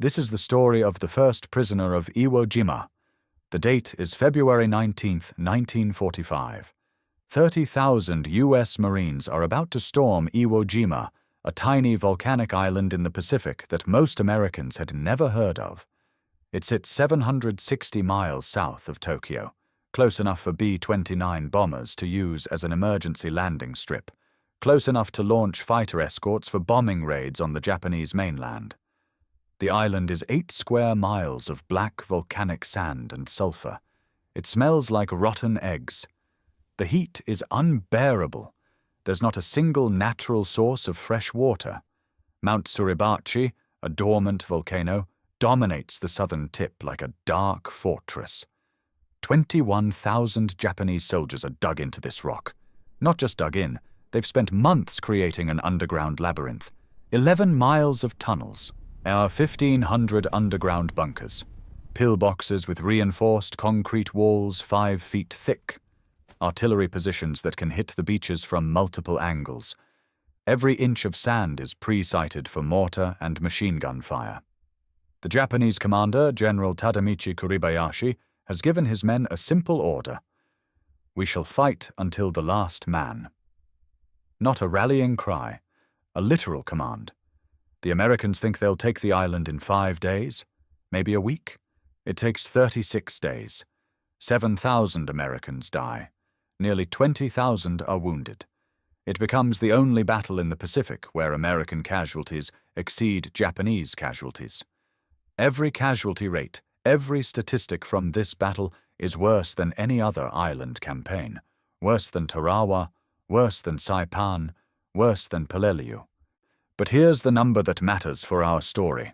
This is the story of the first prisoner of Iwo Jima. The date is February 19, 1945. 30,000 U.S. Marines are about to storm Iwo Jima, a tiny volcanic island in the Pacific that most Americans had never heard of. It sits 760 miles south of Tokyo, close enough for B-29 bombers to use as an emergency landing strip, close enough to launch fighter escorts for bombing raids on the Japanese mainland. The island is 8 square miles of black volcanic sand and sulfur. It smells like rotten eggs. The heat is unbearable. There's not a single natural source of fresh water. Mount Suribachi, a dormant volcano, dominates the southern tip like a dark fortress. 21,000 Japanese soldiers are dug into this rock. Not just dug in, they've spent months creating an underground labyrinth. 11 miles of tunnels. Our 1,500 underground bunkers. Pillboxes with reinforced concrete walls 5 feet thick. Artillery positions that can hit the beaches from multiple angles. Every inch of sand is pre-sighted for mortar and machine gun fire. The Japanese commander, General Tadamichi Kuribayashi, has given his men a simple order. We shall fight until the last man. Not a rallying cry, a literal command. The Americans think they'll take the island in 5 days, maybe a week. It takes 36 days. 7,000 Americans die. Nearly 20,000 are wounded. It becomes the only battle in the Pacific where American casualties exceed Japanese casualties. Every casualty rate, every statistic from this battle is worse than any other island campaign, worse than Tarawa, worse than Saipan, worse than Peleliu. But here's the number that matters for our story.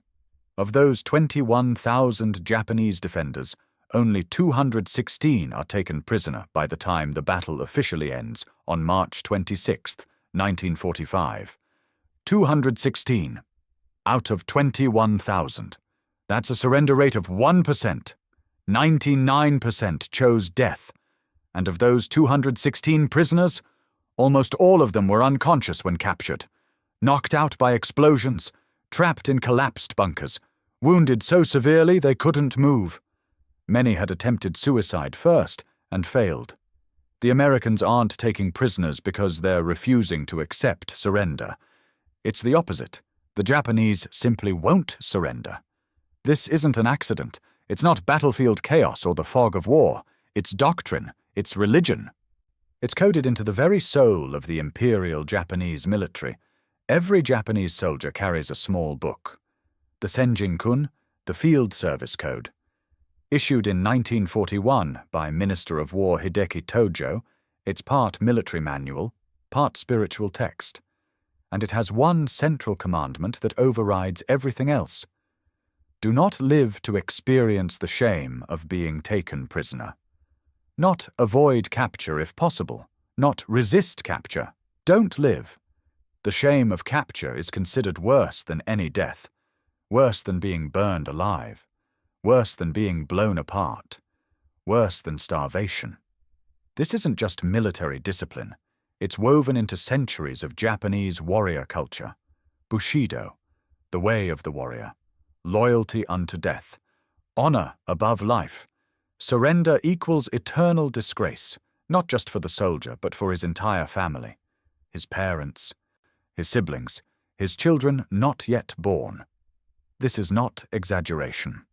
Of those 21,000 Japanese defenders, only 216 are taken prisoner by the time the battle officially ends on March 26, 1945. 216 out of 21,000. That's a surrender rate of 1%. 99% chose death. And of those 216 prisoners, almost all of them were unconscious when captured, knocked out by explosions, trapped in collapsed bunkers, wounded so severely they couldn't move. Many had attempted suicide first and failed. The Americans aren't taking prisoners because they're refusing to accept surrender. It's the opposite. The Japanese simply won't surrender. This isn't an accident. It's not battlefield chaos or the fog of war. It's doctrine. It's religion. It's coded into the very soul of the Imperial Japanese military. Every Japanese soldier carries a small book. The Senjin-kun, the Field Service Code. Issued in 1941 by Minister of War Hideki Tojo, it's part military manual, part spiritual text. And it has one central commandment that overrides everything else. Do not live to experience the shame of being taken prisoner. Not avoid capture if possible. Not resist capture. Don't live. The shame of capture is considered worse than any death, worse than being burned alive, worse than being blown apart, worse than starvation. This isn't just military discipline. It's woven into centuries of Japanese warrior culture. Bushido, the way of the warrior. Loyalty unto death, honor above life. Surrender equals eternal disgrace, not just for the soldier, but for his entire family, his parents, his siblings, his children not yet born. This is not exaggeration.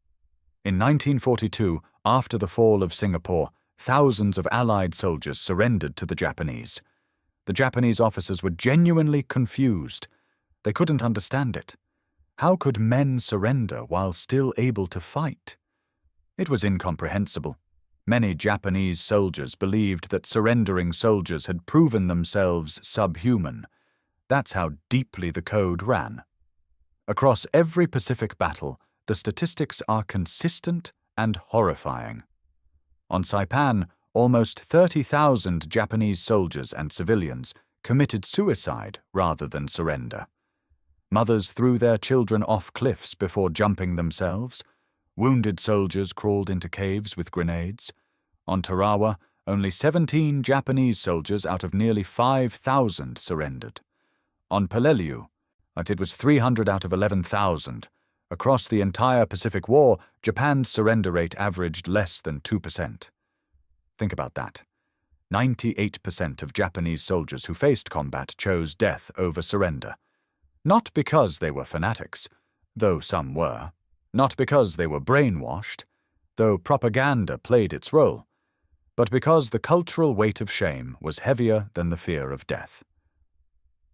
In 1942, after the fall of Singapore, thousands of Allied soldiers surrendered to the Japanese. The Japanese officers were genuinely confused. They couldn't understand it. How could men surrender while still able to fight? It was incomprehensible. Many Japanese soldiers believed that surrendering soldiers had proven themselves subhuman. That's how deeply the code ran. Across every Pacific battle, the statistics are consistent and horrifying. On Saipan, almost 30,000 Japanese soldiers and civilians committed suicide rather than surrender. Mothers threw their children off cliffs before jumping themselves. Wounded soldiers crawled into caves with grenades. On Tarawa, only 17 Japanese soldiers out of nearly 5,000 surrendered. On Peleliu, it was 300 out of 11,000. Across the entire Pacific War, Japan's surrender rate averaged less than 2%. Think about that. 98% of Japanese soldiers who faced combat chose death over surrender. Not because they were fanatics, though some were. Not because they were brainwashed, though propaganda played its role, but because the cultural weight of shame was heavier than the fear of death.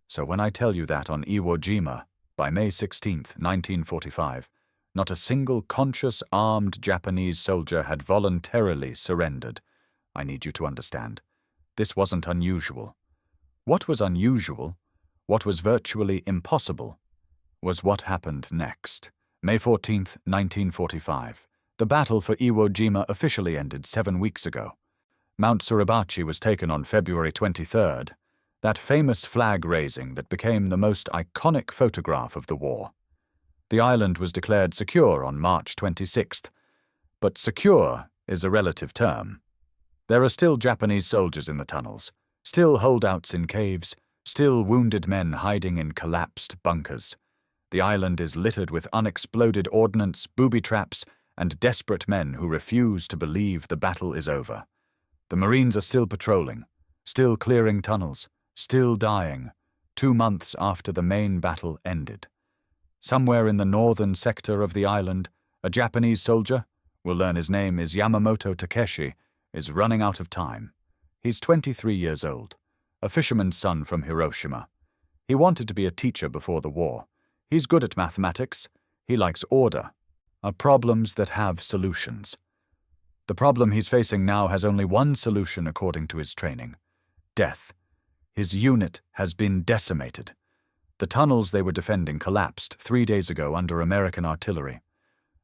So when I tell you that on Iwo Jima, by May 16, 1945, not a single conscious armed Japanese soldier had voluntarily surrendered, I need you to understand. This wasn't unusual. What was unusual, what was virtually impossible, was what happened next. May 14, 1945. The battle for Iwo Jima officially ended 7 weeks ago. Mount Suribachi was taken on February 23rd, that famous flag raising that became the most iconic photograph of the war. The island was declared secure on March 26th, but secure is a relative term. There are still Japanese soldiers in the tunnels, still holdouts in caves, still wounded men hiding in collapsed bunkers. The island is littered with unexploded ordnance, booby traps, and desperate men who refuse to believe the battle is over. The Marines are still patrolling, still clearing tunnels, still dying, 2 months after the main battle ended. Somewhere in the northern sector of the island, a Japanese soldier, we'll learn his name is Yamamoto Takeshi, is running out of time. He's 23 years old, a fisherman's son from Hiroshima. He wanted to be a teacher before the war. He's good at mathematics. He likes order. Are problems that have solutions. The problem he's facing now has only one solution according to his training: death. His unit has been decimated. The tunnels they were defending collapsed 3 days ago under American artillery.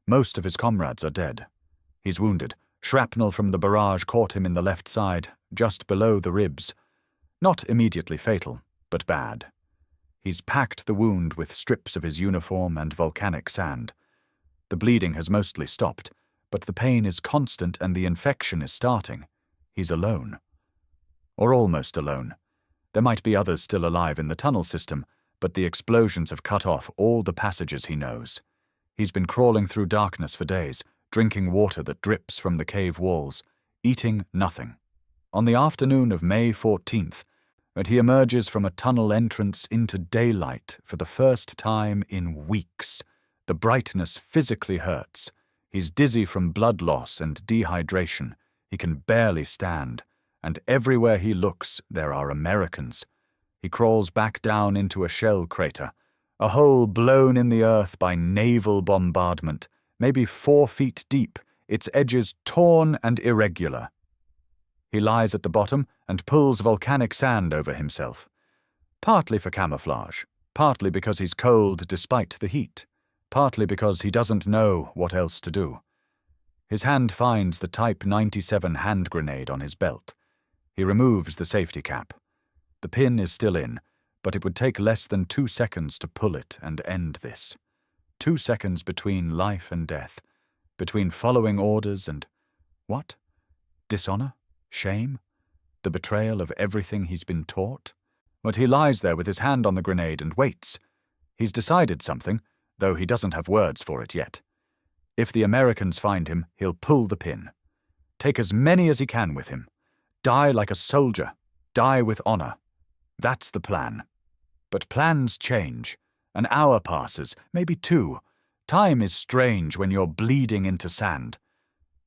Most of his comrades are dead. He's wounded. Shrapnel from the barrage caught him in the left side, just below the ribs. Not immediately fatal, but bad. He's packed the wound with strips of his uniform and volcanic sand. The bleeding has mostly stopped, but the pain is constant and the infection is starting. He's alone. Or almost alone. There might be others still alive in the tunnel system, but the explosions have cut off all the passages he knows. He's been crawling through darkness for days, drinking water that drips from the cave walls, eating nothing. On the afternoon of May 14th, when he emerges from a tunnel entrance into daylight for the first time in weeks, the brightness physically hurts. He's dizzy from blood loss and dehydration. He can barely stand, and everywhere he looks there are Americans. He crawls back down into a shell crater, a hole blown in the earth by naval bombardment, maybe 4 feet deep, its edges torn and irregular. He lies at the bottom and pulls volcanic sand over himself, partly for camouflage, partly because he's cold despite the heat, partly because he doesn't know what else to do. His hand finds the Type 97 hand grenade on his belt. He removes the safety cap. The pin is still in, but it would take less than 2 seconds to pull it and end this. 2 seconds between life and death, between following orders and what? Dishonor? Shame? The betrayal of everything he's been taught? But he lies there with his hand on the grenade and waits. He's decided something, though he doesn't have words for it yet. If the Americans find him, he'll pull the pin. Take as many as he can with him. Die like a soldier. Die with honor. That's the plan. But plans change. An hour passes, maybe 2. Time is strange when you're bleeding into sand.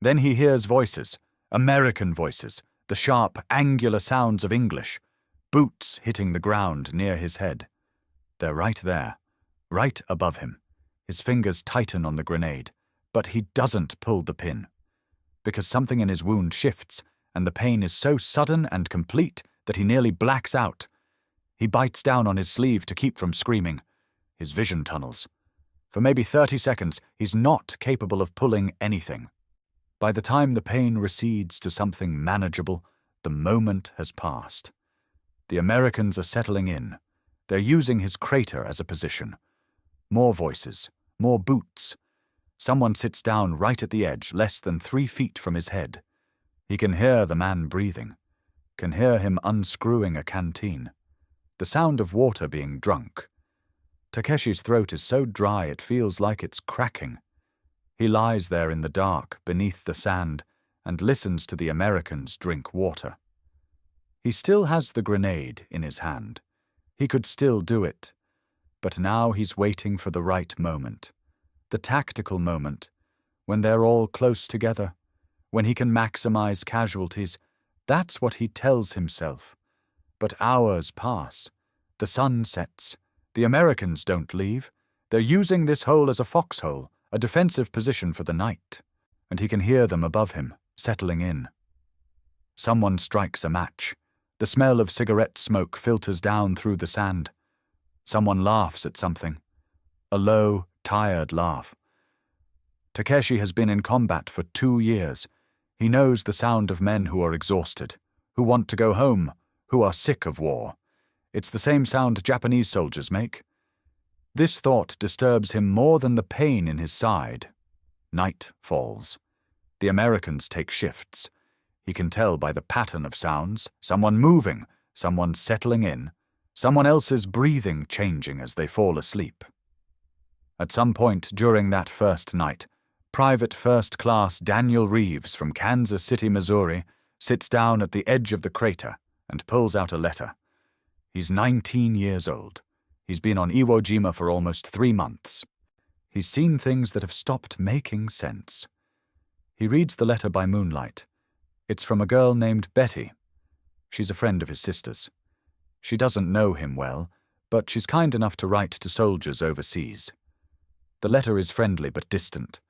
Then he hears voices, American voices, the sharp, angular sounds of English, boots hitting the ground near his head. They're right there, right above him. His fingers tighten on the grenade, but he doesn't pull the pin, because something in his wound shifts, and the pain is so sudden and complete that he nearly blacks out. He bites down on his sleeve to keep from screaming. His vision tunnels. For maybe 30 seconds, he's not capable of pulling anything. By the time the pain recedes to something manageable, the moment has passed. The Americans are settling in. They're using his crater as a position. More voices, more boots. Someone sits down right at the edge, less than 3 feet from his head. He can hear the man breathing, can hear him unscrewing a canteen. The sound of water being drunk. Takeshi's throat is so dry it feels like it's cracking. He lies there in the dark, beneath the sand, and listens to the Americans drink water. He still has the grenade in his hand. He could still do it. But now he's waiting for the right moment. The tactical moment, when they're all close together, when he can maximize casualties. That's what he tells himself. But hours pass. The sun sets. The Americans don't leave. They're using this hole as a foxhole, a defensive position for the night. And he can hear them above him, settling in. Someone strikes a match. The smell of cigarette smoke filters down through the sand. Someone laughs at something. A low, tired laugh. Takeshi has been in combat for 2 years. He knows the sound of men who are exhausted, who want to go home, who are sick of war. It's the same sound Japanese soldiers make. This thought disturbs him more than the pain in his side. Night falls. The Americans take shifts. He can tell by the pattern of sounds, someone moving, someone settling in, someone else's breathing changing as they fall asleep. At some point during that first night, Private First Class Daniel Reeves from Kansas City, Missouri, sits down at the edge of the crater and pulls out a letter. He's 19 years old. He's been on Iwo Jima for almost 3 months. He's seen things that have stopped making sense. He reads the letter by moonlight. It's from a girl named Betty. She's a friend of his sister's. She doesn't know him well, but she's kind enough to write to soldiers overseas. The letter is friendly but distant.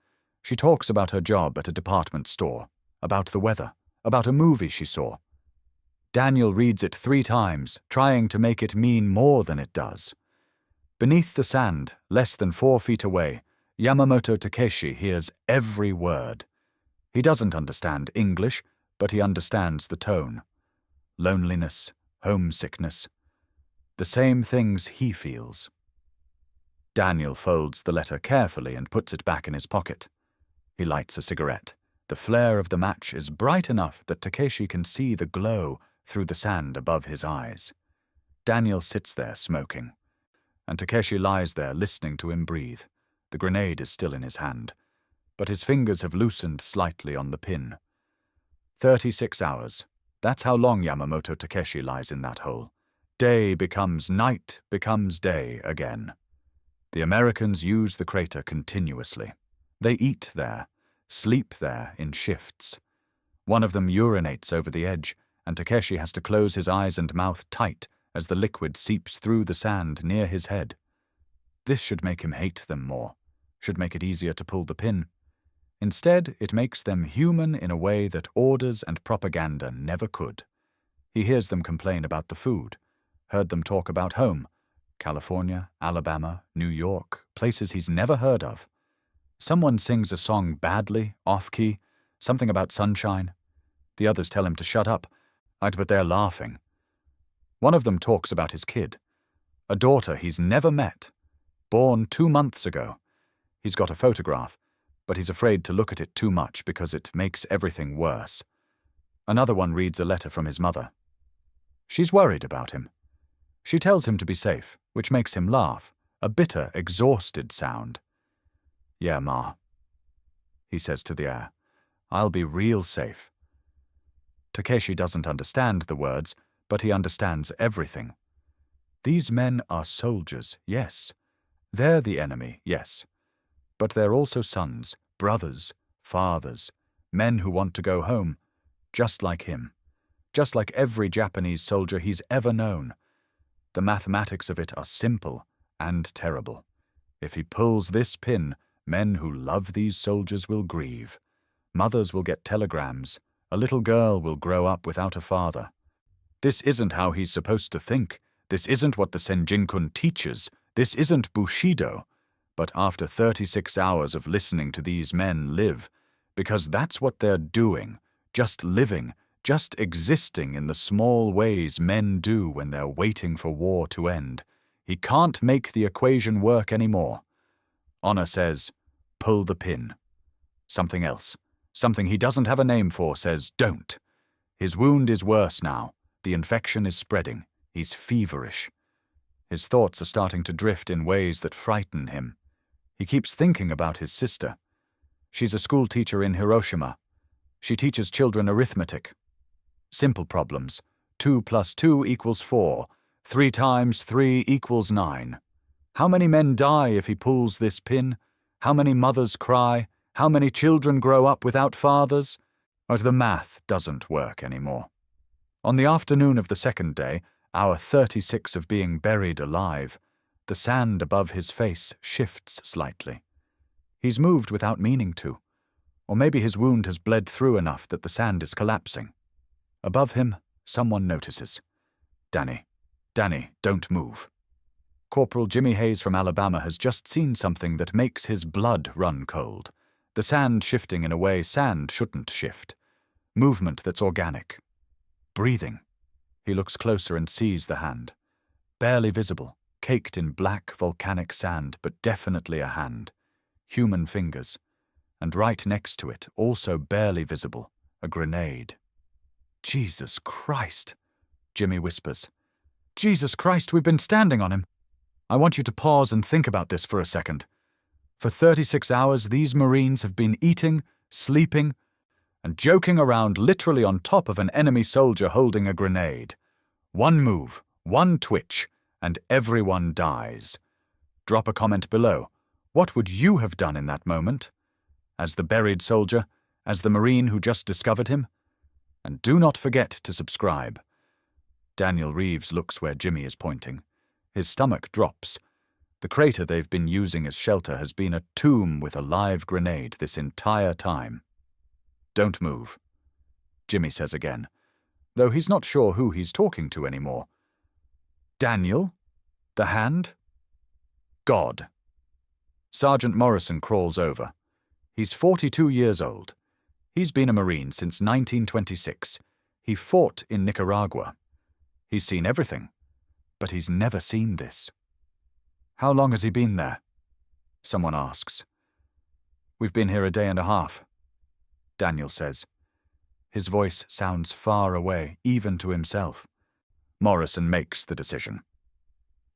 She talks about her job at a department store, about the weather, about a movie she saw. Daniel reads it 3 times, trying to make it mean more than it does. Beneath the sand, less than 4 feet away, Yamamoto Takeshi hears every word. He doesn't understand English, but he understands the tone. Loneliness, homesickness. The same things he feels. Daniel folds the letter carefully and puts it back in his pocket. He lights a cigarette. The flare of the match is bright enough that Takeshi can see the glow through the sand above his eyes. Daniel sits there smoking, and Takeshi lies there listening to him breathe. The grenade is still in his hand, but his fingers have loosened slightly on the pin. 36 hours. That's how long Yamamoto Takeshi lies in that hole. Day becomes night, becomes day again. The Americans use the crater continuously. They eat there, sleep there in shifts. One of them urinates over the edge, and Takeshi has to close his eyes and mouth tight as the liquid seeps through the sand near his head. This should make him hate them more, should make it easier to pull the pin. Instead, it makes them human in a way that orders and propaganda never could. He hears them complain about the food, heard them talk about home, California, Alabama, New York, places he's never heard of. Someone sings a song badly, off-key, something about sunshine. The others tell him to shut up, but they're laughing. One of them talks about his kid, a daughter he's never met, born 2 months ago. He's got a photograph, but he's afraid to look at it too much because it makes everything worse. Another one reads a letter from his mother. She's worried about him. She tells him to be safe, which makes him laugh, a bitter, exhausted sound. "Yeah, Ma," he says to the air. "I'll be real safe." Takeshi doesn't understand the words, but he understands everything. These men are soldiers, yes. They're the enemy, yes. But they're also sons, brothers, fathers, men who want to go home, just like him, just like every Japanese soldier he's ever known. The mathematics of it are simple and terrible. If he pulls this pin, men who love these soldiers will grieve. Mothers will get telegrams. A little girl will grow up without a father. This isn't how he's supposed to think. This isn't what the Senjinkun teaches. This isn't Bushido. But after 36 hours of listening to these men live, because that's what they're doing, just living, just existing in the small ways men do when they're waiting for war to end, he can't make the equation work anymore. Honor says, pull the pin. Something else, something he doesn't have a name for, says, don't. His wound is worse now. The infection is spreading. He's feverish. His thoughts are starting to drift in ways that frighten him. He keeps thinking about his sister. She's a school teacher in Hiroshima. She teaches children arithmetic. Simple problems. 2 + 2 = 4. 3 × 3 = 9. How many men die if he pulls this pin? How many mothers cry? How many children grow up without fathers? But the math doesn't work anymore. On the afternoon of the second day, hour 36 of being buried alive, the sand above his face shifts slightly. He's moved without meaning to, or maybe his wound has bled through enough that the sand is collapsing. Above him, someone notices. Danny, don't move. Corporal Jimmy Hayes from Alabama has just seen something that makes his blood run cold. The sand shifting in a way sand shouldn't shift. Movement that's organic. Breathing. He looks closer and sees the hand. Barely visible, caked in black volcanic sand, but definitely a hand. Human fingers. And right next to it, also barely visible, a grenade. Jesus Christ, Jimmy whispers. Jesus Christ, we've been standing on him. I want you to pause and think about this for a second. For 36 hours, these Marines have been eating, sleeping, and joking around literally on top of an enemy soldier holding a grenade. One move, one twitch, and everyone dies. Drop a comment below. What would you have done in that moment? As the buried soldier? As the Marine who just discovered him? And do not forget to subscribe. Daniel Reeves looks where Jimmy is pointing. His stomach drops. The crater they've been using as shelter has been a tomb with a live grenade this entire time. Don't move, Jimmy says again, though he's not sure who he's talking to anymore. Daniel? The hand? God. Sergeant Morrison crawls over. He's 42 years old. He's been a Marine since 1926. He fought in Nicaragua. He's seen everything, but he's never seen this. How long has he been there? Someone asks. We've been here a day and a half, Daniel says. His voice sounds far away, even to himself. Morrison makes the decision.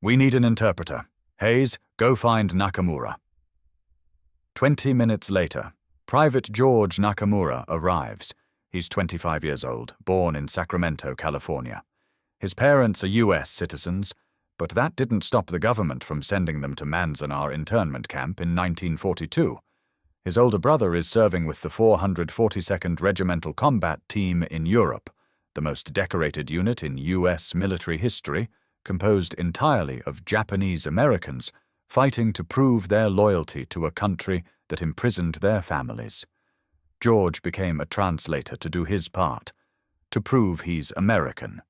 We need an interpreter. Hayes, go find Nakamura. 20 minutes later, Private George Nakamura arrives. He's 25 years old, born in Sacramento, California. His parents are U.S. citizens, but that didn't stop the government from sending them to Manzanar internment camp in 1942. His older brother is serving with the 442nd Regimental Combat Team in Europe, the most decorated unit in U.S. military history, composed entirely of Japanese Americans fighting to prove their loyalty to a country that imprisoned their families. George became a translator to do his part, to prove he's American,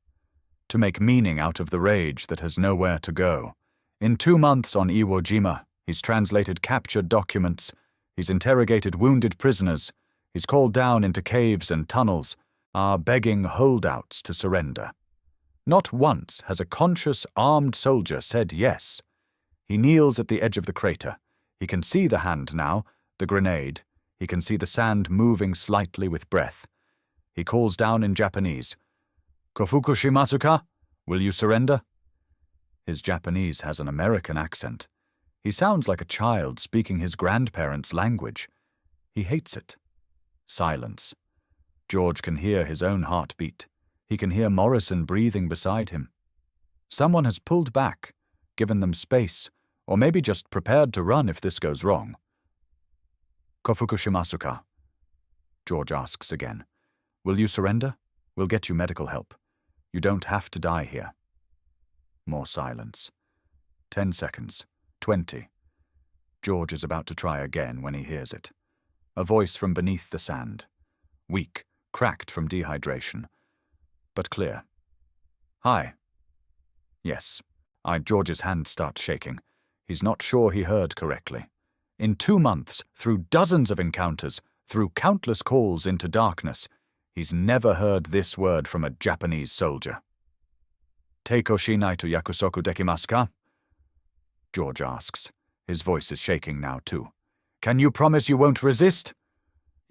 to make meaning out of the rage that has nowhere to go. In 2 months on Iwo Jima, he's translated captured documents, he's interrogated wounded prisoners, he's called down into caves and tunnels, are begging holdouts to surrender. Not once has a conscious armed soldier said yes. He kneels at the edge of the crater. He can see the hand now, the grenade. He can see the sand moving slightly with breath. He calls down in Japanese. Kofuku shimasu ka? Will you surrender? His Japanese has an American accent. He sounds like a child speaking his grandparents' language. He hates it. Silence. George can hear his own heartbeat. He can hear Morrison breathing beside him. Someone has pulled back, given them space, or maybe just prepared to run if this goes wrong. Kofuku shimasu ka? George asks again. Will you surrender? We'll get you medical help. You don't have to die here. More silence. 10 seconds. 20. George is about to try again when he hears it. A voice from beneath the sand. Weak, cracked from dehydration, but clear. Hi. Yes. George's hand starts shaking. He's not sure he heard correctly. In 2 months, through dozens of encounters, through countless calls into darkness, he's never heard this word from a Japanese soldier. Teiko shinai to yakusoku dekimasu ka? George asks. His voice is shaking now too. Can you promise you won't resist?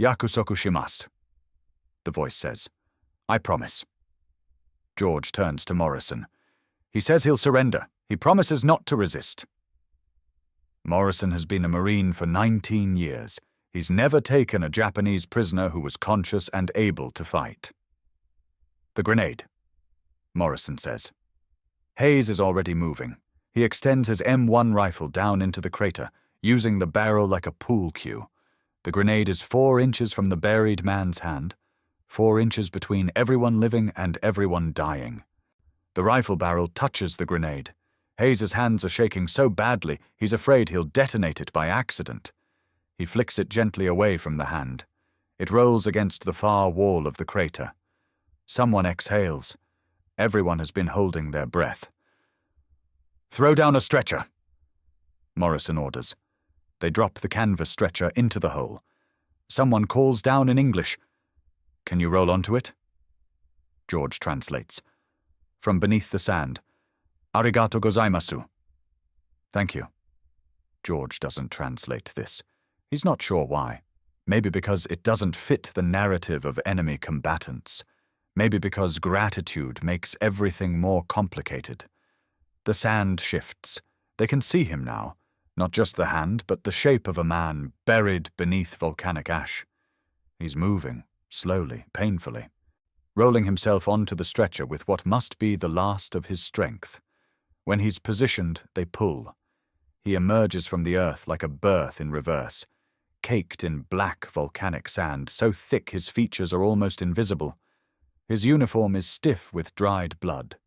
Yakusoku shimasu, the voice says. I promise. George turns to Morrison. He says he'll surrender. He promises not to resist. Morrison has been a Marine for 19 years. He's never taken a Japanese prisoner who was conscious and able to fight. The grenade, Morrison says. Hayes is already moving. He extends his M1 rifle down into the crater, using the barrel like a pool cue. The grenade is 4 inches from the buried man's hand, 4 inches between everyone living and everyone dying. The rifle barrel touches the grenade. Hayes's hands are shaking so badly he's afraid he'll detonate it by accident. He flicks it gently away from the hand. It rolls against the far wall of the crater. Someone exhales. Everyone has been holding their breath. "Throw down a stretcher," Morrison orders. They drop the canvas stretcher into the hole. Someone calls down in English. "Can you roll onto it?" George translates. From beneath the sand, "Arigato gozaimasu." "Thank you." George doesn't translate this. He's not sure why. Maybe because it doesn't fit the narrative of enemy combatants. Maybe because gratitude makes everything more complicated. The sand shifts. They can see him now. Not just the hand, but the shape of a man buried beneath volcanic ash. He's moving, slowly, painfully, rolling himself onto the stretcher with what must be the last of his strength. When he's positioned, they pull. He emerges from the earth like a birth in reverse, caked in black volcanic sand, so thick his features are almost invisible. His uniform is stiff with dried blood.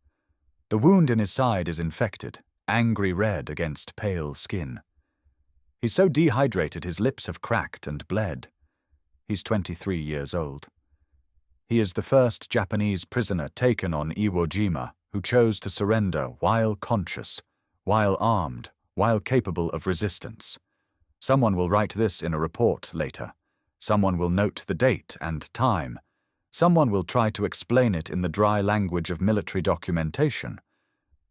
The wound in his side is infected, angry red against pale skin. He's so dehydrated his lips have cracked and bled. He's 23 years old. He is the first Japanese prisoner taken on Iwo Jima who chose to surrender while conscious, while armed, while capable of resistance. Someone will write this in a report later. Someone will note the date and time. Someone will try to explain it in the dry language of military documentation.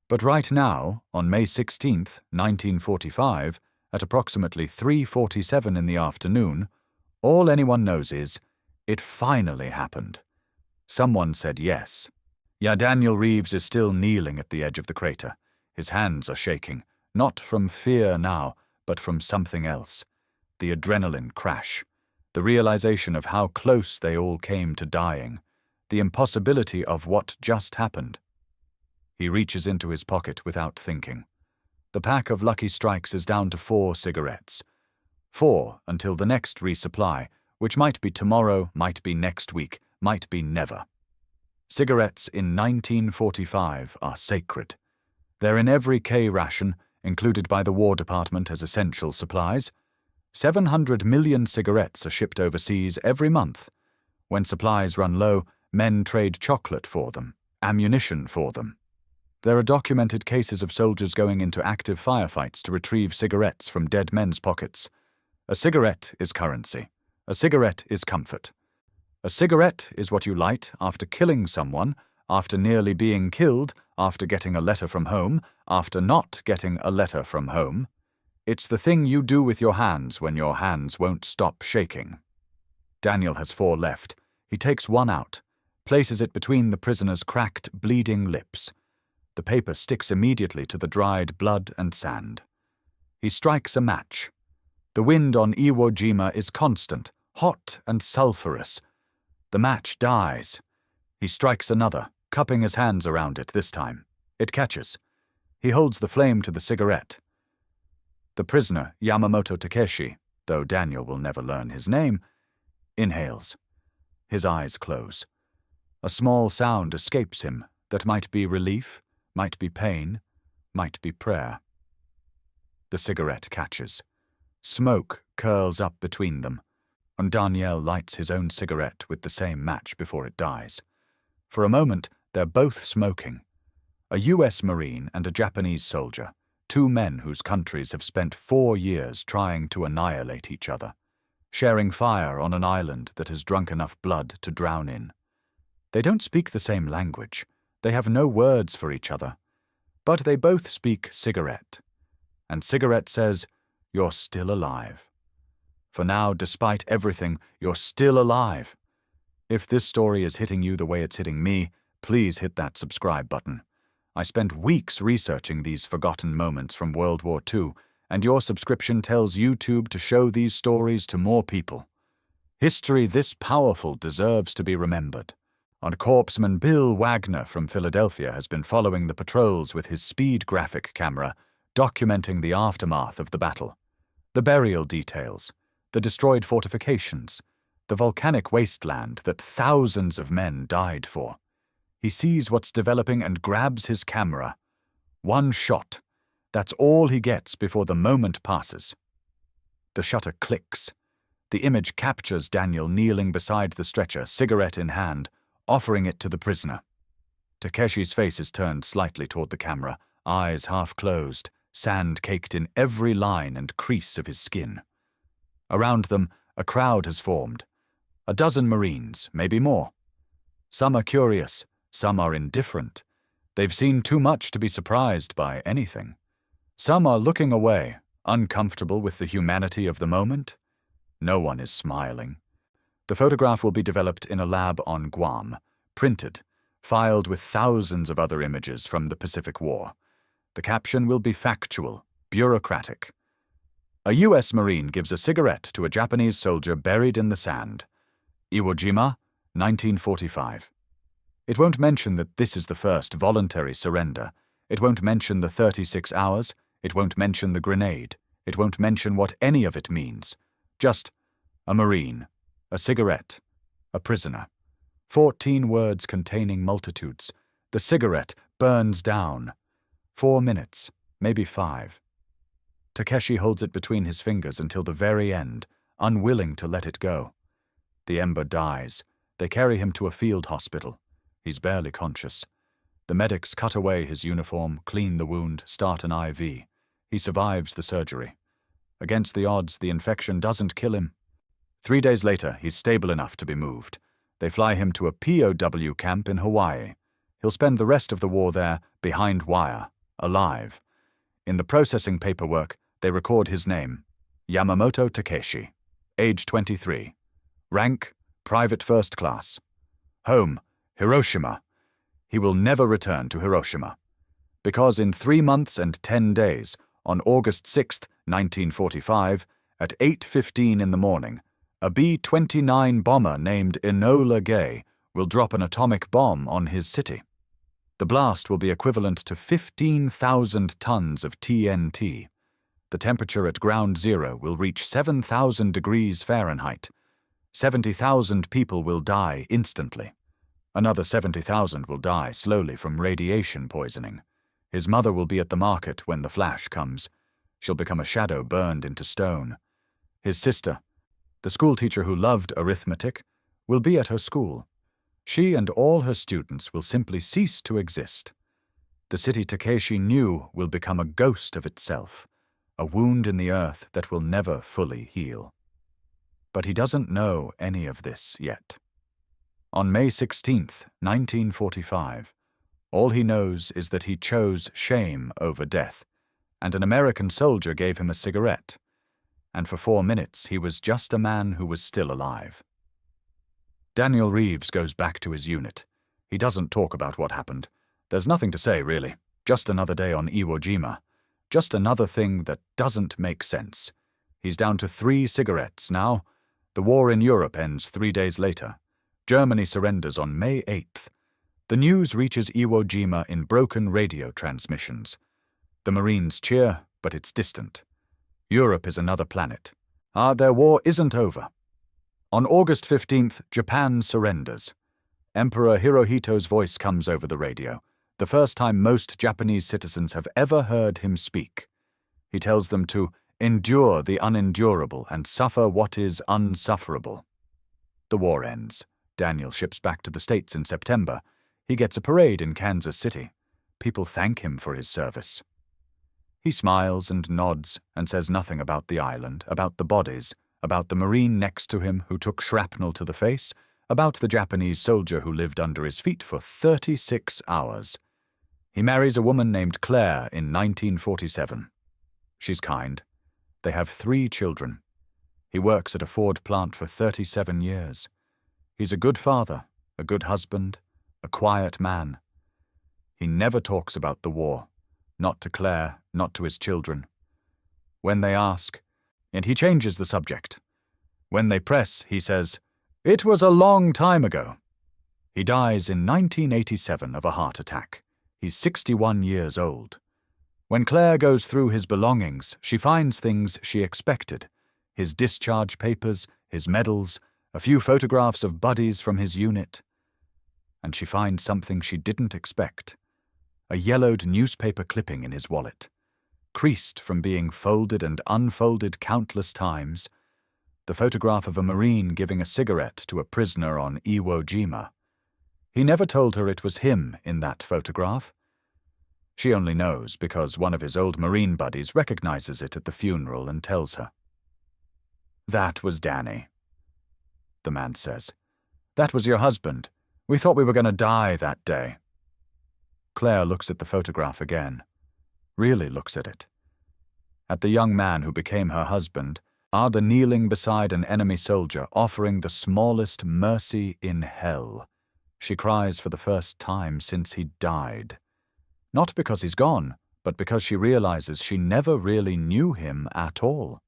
But right now, on May 16th, 1945, at approximately 3:47 in the afternoon, all anyone knows is, it finally happened. Someone said yes. Yeah, Daniel Reeves is still kneeling at the edge of the crater. His hands are shaking, not from fear now, but from something else. The adrenaline crash. The realization of how close they all came to dying. The impossibility of what just happened. He reaches into his pocket without thinking. The pack of Lucky Strikes is down to 4 cigarettes. 4 until the next resupply, which might be tomorrow, might be next week, might be never. Cigarettes in 1945 are sacred. They're in every K ration, included by the War Department as essential supplies. 700 million cigarettes are shipped overseas every month. When supplies run low, men trade chocolate for them, ammunition for them. There are documented cases of soldiers going into active firefights to retrieve cigarettes from dead men's pockets. A cigarette is currency. A cigarette is comfort. A cigarette is what you light after killing someone, after nearly being killed, after getting a letter from home, after not getting a letter from home. It's the thing you do with your hands when your hands won't stop shaking. Daniel has 4 left. He takes one out, places it between the prisoner's cracked, bleeding lips. The paper sticks immediately to the dried blood and sand. He strikes a match. The wind on Iwo Jima is constant, hot and sulphurous. The match dies. He strikes another, cupping his hands around it this time. It catches. He holds the flame to the cigarette. The prisoner, Yamamoto Takeshi, though Daniel will never learn his name, inhales. His eyes close. A small sound escapes him that might be relief, might be pain, might be prayer. The cigarette catches. Smoke curls up between them, and Daniel lights his own cigarette with the same match before it dies. For a moment, they're both smoking. A US Marine and a Japanese soldier, 2 men whose countries have spent 4 years trying to annihilate each other, sharing fire on an island that has drunk enough blood to drown in. They don't speak the same language. They have no words for each other. But they both speak cigarette. And cigarette says, "You're still alive. For now, despite everything, you're still alive." If this story is hitting you the way it's hitting me, please hit that subscribe button. I spent weeks researching these forgotten moments from World War II, and your subscription tells YouTube to show these stories to more people. History this powerful deserves to be remembered. And Corpsman Bill Wagner from Philadelphia has been following the patrols with his speed graphic camera, documenting the aftermath of the battle. The burial details, the destroyed fortifications, the volcanic wasteland that thousands of men died for. He sees what's developing and grabs his camera. One shot. That's all he gets before the moment passes. The shutter clicks. The image captures Daniel kneeling beside the stretcher, cigarette in hand, offering it to the prisoner. Takeshi's face is turned slightly toward the camera, eyes half closed, sand caked in every line and crease of his skin. Around them, a crowd has formed. A dozen Marines, maybe more. Some are curious, some are indifferent. They've seen too much to be surprised by anything. Some are looking away, uncomfortable with the humanity of the moment. No one is smiling. The photograph will be developed in a lab on Guam, printed, filed with thousands of other images from the Pacific War. The caption will be factual, bureaucratic. A U.S. Marine gives a cigarette to a Japanese soldier buried in the sand. Iwo Jima, 1945. It won't mention that this is the first voluntary surrender. It won't mention the 36 hours. It won't mention the grenade. It won't mention what any of it means. Just a Marine, a cigarette, a prisoner. 14 words containing multitudes. The cigarette burns down. 4 minutes, maybe 5. Takeshi holds it between his fingers until the very end, unwilling to let it go. The ember dies. They carry him to a field hospital. He's barely conscious. The medics cut away his uniform, clean the wound, start an IV. He survives the surgery. Against the odds, the infection doesn't kill him. 3 days later, he's stable enough to be moved. They fly him to a POW camp in Hawaii. He'll spend the rest of the war there, behind wire, alive. In the processing paperwork, they record his name, Yamamoto Takeshi, age 23. Rank, private first class. Home, Hiroshima. He will never return to Hiroshima. Because in 3 months and 10 days, on August 6, 1945, at 8:15 in the morning, a B-29 bomber named Enola Gay will drop an atomic bomb on his city. The blast will be equivalent to 15,000 tons of TNT. The temperature at ground zero will reach 7,000 degrees Fahrenheit. 70,000 people will die instantly. Another 70,000 will die slowly from radiation poisoning. His mother will be at the market when the flash comes. She'll become a shadow burned into stone. His sister, the schoolteacher who loved arithmetic, will be at her school. She and all her students will simply cease to exist. The city Takeshi knew will become a ghost of itself, a wound in the earth that will never fully heal. But he doesn't know any of this yet. On May 16, 1945, all he knows is that he chose shame over death, and an American soldier gave him a cigarette, and for 4 minutes he was just a man who was still alive. Daniel Reeves goes back to his unit. He doesn't talk about what happened. There's nothing to say, really. Just another day on Iwo Jima. Just another thing that doesn't make sense. He's down to 3 cigarettes now. The war in Europe ends 3 days later. Germany surrenders on May 8th. The news reaches Iwo Jima in broken radio transmissions. The Marines cheer, but it's distant. Europe is another planet. Their war isn't over. On August 15th, Japan surrenders. Emperor Hirohito's voice comes over the radio, the first time most Japanese citizens have ever heard him speak. He tells them to endure the unendurable and suffer what is unsufferable. The war ends. Daniel ships back to the States in September. He gets a parade in Kansas City. People thank him for his service. He smiles and nods and says nothing about the island, about the bodies, about the Marine next to him who took shrapnel to the face, about the Japanese soldier who lived under his feet for 36 hours. He marries a woman named Claire in 1947. She's kind. They have 3 children. He works at a Ford plant for 37 years. He's a good father, a good husband, a quiet man. He never talks about the war. Not to Claire, not to his children. When they ask, and he changes the subject. When they press, he says, "It was a long time ago." He dies in 1987 of a heart attack. He's 61 years old. When Claire goes through his belongings, she finds things she expected. His discharge papers, his medals, a few photographs of buddies from his unit. And she finds something she didn't expect. A yellowed newspaper clipping in his wallet. Creased from being folded and unfolded countless times. The photograph of a Marine giving a cigarette to a prisoner on Iwo Jima. He never told her it was him in that photograph. She only knows because one of his old Marine buddies recognizes it at the funeral and tells her. "That was Danny," the man says. "That was your husband. We thought we were going to die that day." Claire looks at the photograph again. Really looks at it. At the young man who became her husband, Ada kneeling beside an enemy soldier offering the smallest mercy in hell. She cries for the first time since he died. Not because he's gone, but because she realizes she never really knew him at all.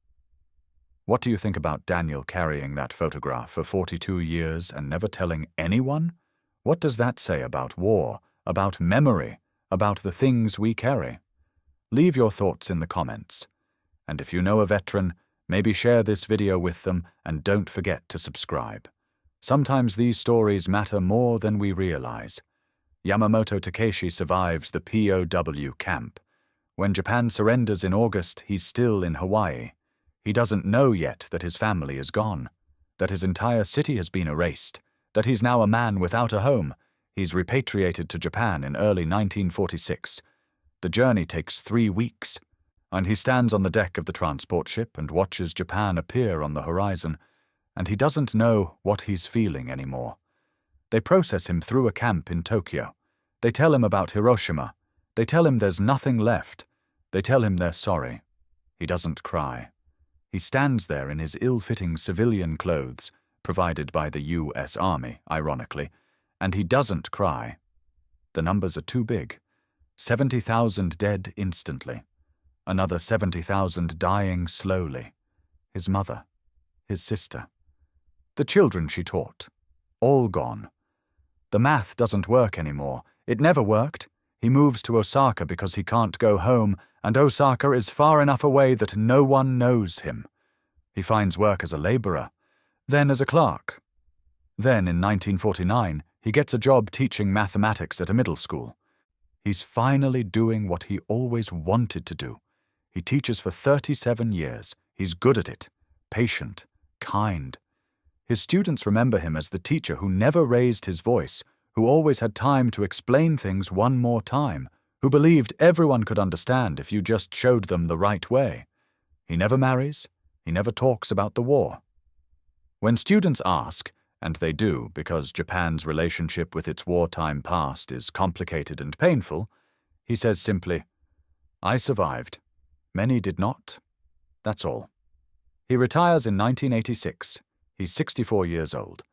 What do you think about Daniel carrying that photograph for 42 years and never telling anyone? What does that say about war, about memory, about the things we carry? Leave your thoughts in the comments. And if you know a veteran, maybe share this video with them and don't forget to subscribe. Sometimes these stories matter more than we realize. Yamamoto Takeshi survives the POW camp. When Japan surrenders in August, he's still in Hawaii. He doesn't know yet that his family is gone, that his entire city has been erased, that he's now a man without a home. He's repatriated to Japan in early 1946. The journey takes 3 weeks, and he stands on the deck of the transport ship and watches Japan appear on the horizon, and he doesn't know what he's feeling anymore. They process him through a camp in Tokyo. They tell him about Hiroshima. They tell him there's nothing left. They tell him they're sorry. He doesn't cry. He stands there in his ill-fitting civilian clothes, provided by the US Army, ironically, and he doesn't cry. The numbers are too big. 70,000 dead instantly. Another 70,000 dying slowly. His mother. His sister. The children she taught. All gone. The math doesn't work anymore. It never worked. He moves to Osaka because he can't go home, and Osaka is far enough away that no one knows him. He finds work as a laborer, then as a clerk. Then, in 1949, he gets a job teaching mathematics at a middle school. He's finally doing what he always wanted to do. He teaches for 37 years. He's good at it, patient, kind. His students remember him as the teacher who never raised his voice, who always had time to explain things one more time, who believed everyone could understand if you just showed them the right way. He never marries. He never talks about the war. When students ask, and they do because Japan's relationship with its wartime past is complicated and painful, he says simply, "I survived. Many did not. That's all." He retires in 1986. He's 64 years old.